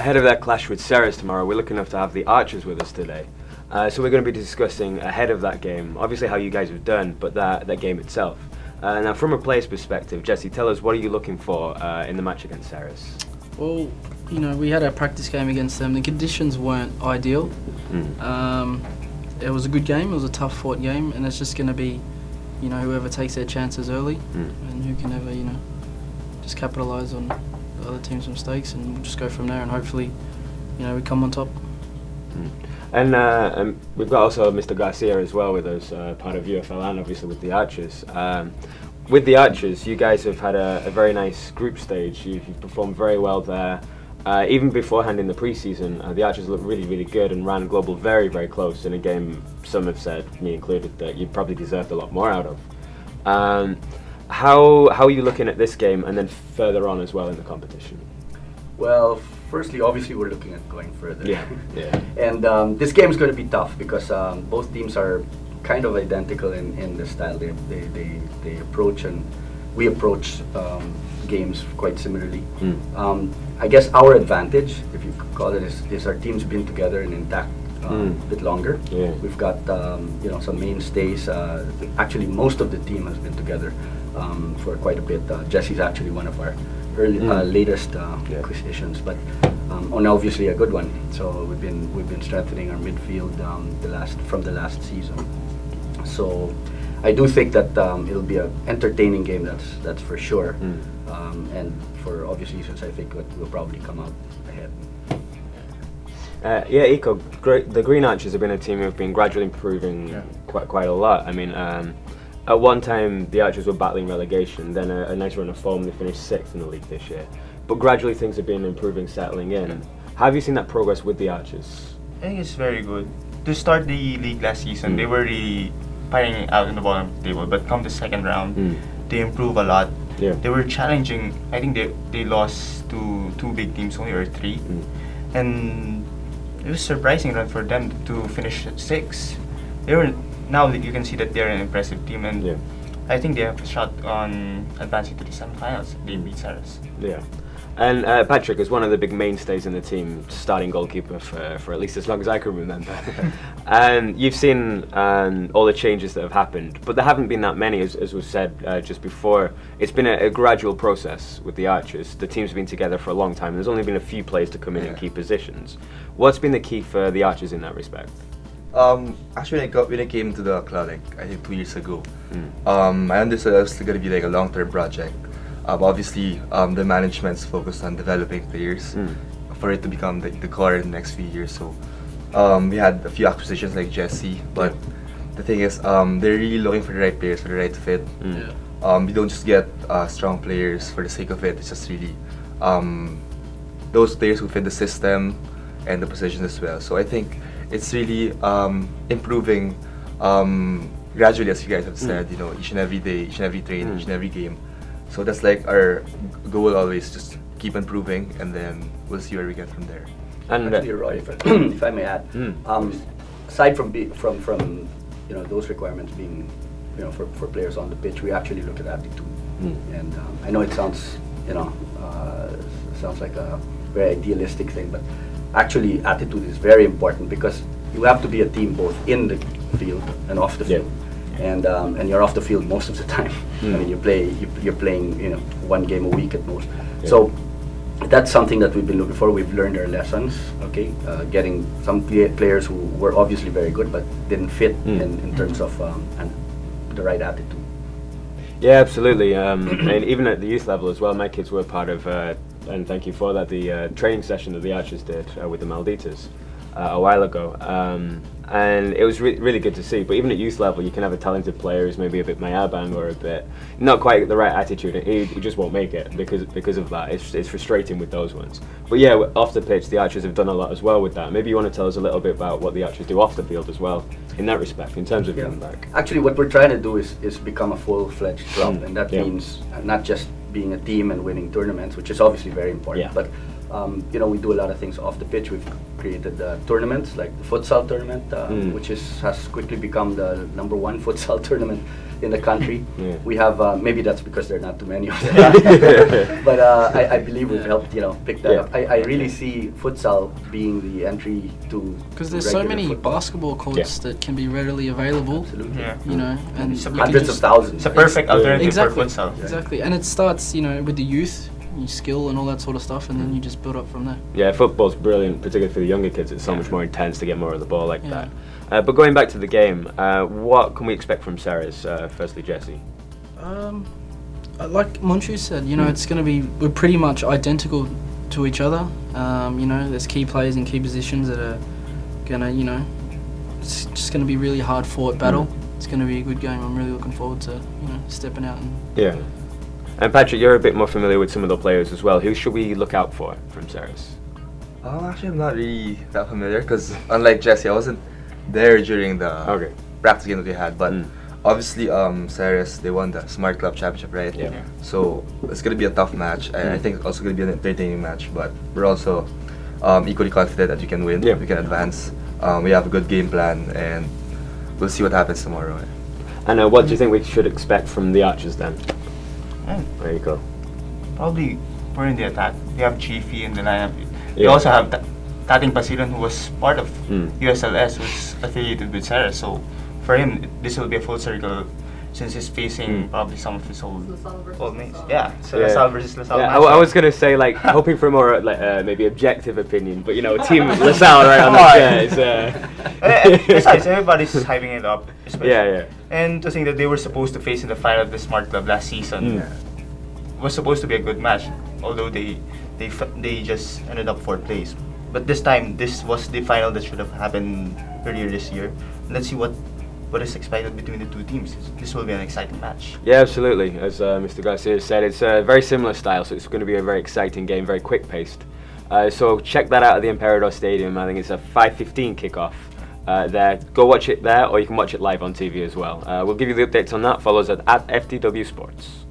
ahead of that clash with Ceres tomorrow, we're lucky enough to have the Archers with us today. So we're going to be discussing ahead of that game, obviously how you guys have done, but that game itself. Now, from a player's perspective, Jesse, tell us, what are you looking for in the match against Ceres? Well, you know, we had our practice game against them. The conditions weren't ideal. It was a good game. It was a tough-fought game, and it's just going to be, you know, whoever takes their chances early and who can ever, you know, just capitalise on the other team's mistakes, and we'll just go from there, and hopefully, you know, we come on top. And we've got also Mr. Garcia as well with us, part of UFL and obviously with the Archers. With the Archers, you guys have had a very nice group stage. You've performed very well there. Even beforehand in the pre-season, the Archers looked really, really good and ran Global very, very close in a game some have said, me included, that you probably deserved a lot more out of. How are you looking at this game and then further on as well in the competition? Well, firstly, obviously we're looking at going further. Yeah. And this game is going to be tough because both teams are kind of identical in the style. They approach, and we approach games quite similarly. I guess our advantage, if you could call it, is our team's been together and intact a bit longer. We've got you know, some mainstays. Actually, most of the team has been together for quite a bit. Jesse's actually one of our latest acquisitions, but obviously a good one. So we've been strengthening our midfield from the last season. So I do think that it'll be an entertaining game. That's for sure. And for obvious reasons, I think we'll probably come out ahead. Yeah, Iko, the Green Archers have been a team who've been gradually improving quite a lot. I mean, at one time the Archers were battling relegation, then a nice run of form. They finished 6th in the league this year. But gradually things have been improving, settling in. How have you seen that progress with the Archers? I think it's very good. To start the league last season, they were really fighting out in the bottom of the table, but come the second round, they improved a lot. They were challenging. I think they lost to 2 big teams only, or 3. And it was surprising run for them to finish 6th. Now you can see that they're an impressive team, and I think they have a shot on advancing to the semifinals. They beat Ceres. And Patrick is one of the big mainstays in the team, starting goalkeeper for at least as long as I can remember. And you've seen all the changes that have happened, but there haven't been that many, as was said just before. It's been a gradual process with the Archers. The team's been together for a long time, and there's only been a few players to come in and key positions. What's been the key for the Archers in that respect? Actually, when I came to the club, like I think 2 years ago, I understood it was going to be like a long-term project. Obviously, the management's focused on developing players for it to become the core in the next few years. So we had a few acquisitions like Jesse, but the thing is, they're really looking for the right players for the right fit. We don't just get strong players for the sake of it. It's just really those players who fit the system and the position as well. So I think it's really improving gradually, as you guys have said. You know, each and every day, each and every training, each and every game. So that's like our goal always, just keep improving, and then we'll see where we get from there. And actually, Roy, if I may add, aside from you know, those requirements being, you know, for players on the pitch, we actually look at attitude. And I know it sounds, you know, sounds like a very idealistic thing, but actually attitude is very important, because you have to be a team both in the field and off the field. And you're off the field most of the time. I mean, you're playing, you know, 1 game a week at most. So that's something that we've been looking for. We've learned our lessons. Okay, getting some players who were obviously very good but didn't fit in terms of the right attitude. Yeah, absolutely. And even at the youth level as well, my kids were part of, and thank you for that, the training session that the Archers did with the Malditas a while ago. And it was really good to see. But even at youth level, you can have a talented player who's maybe a bit mayabang or a bit not quite the right attitude, and he just won't make it because of that. It's frustrating with those ones. But yeah, off the pitch, the Archers have done a lot as well with that. Maybe you want to tell us a little bit about what the Archers do off the field as well in that respect, in terms of giving back. Actually, what we're trying to do is become a full-fledged club, and that means not just being a team and winning tournaments, which is obviously very important, but you know, we do a lot of things off the pitch. We've created tournaments like the futsal tournament, which has quickly become the #1 futsal tournament in the country. Yeah. We have maybe that's because there are not too many of them, but I believe we've helped pick that up. I really see futsal being the entry to because there's so many basketball courts that can be readily available. Absolutely. Yeah. You know, and hundreds of thousands. It's a perfect alternative exactly, for futsal. Exactly, and it starts with the youth. Your skill and all that sort of stuff, and then you just build up from there. Yeah, football's brilliant, particularly for the younger kids. It's so much more intense to get more of the ball like that. But going back to the game, what can we expect from Ceres? Firstly, Jesse. Like Monchu said, it's going to be, we're pretty much identical to each other. There's key players in key positions that are going to, it's just going to be really hard fought battle. It's going to be a good game. I'm really looking forward to, stepping out and. Yeah. And Patrick, you're a bit more familiar with some of the players as well. Who should we look out for from Ceres? Actually, I'm not really that familiar because, unlike Jesse, I wasn't there during the practice game that we had. But obviously, Ceres, they won the Smart Club Championship, right? Yeah. So it's going to be a tough match. And I think it's also going to be an entertaining match. But we're also equally confident that we can win. We can advance. We have a good game plan, and we'll see what happens tomorrow. And what do you think we should expect from the Archers then? There you go. Probably we're in the attack. We have Chiefy in the lineup. We also have Tating Pasilan, who was part of USLS, who's affiliated with Ceres. So for him, this will be a full circle since he's facing probably some of his old mates. Yeah, so LaSalle versus LaSalle. Yeah, I was gonna say hoping for a more maybe objective opinion, but Team LaSalle right on the chair. Besides, everybody's hyping it up. Yeah. And to think that they were supposed to face in the final of the Smart Club last season was supposed to be a good match, although they just ended up 4th place. But this time, this was the final that should have happened earlier this year. Let's see what is expected between the two teams. This will be an exciting match. Yeah, absolutely. As Mr. Garcia said, it's a very similar style, so it's going to be a very exciting game, very quick-paced. So check that out at the Emperador Stadium. I think it's a 5:15 kickoff. There, go watch it there, or you can watch it live on TV as well. We'll give you the updates on that. Follow us at FTW Sports.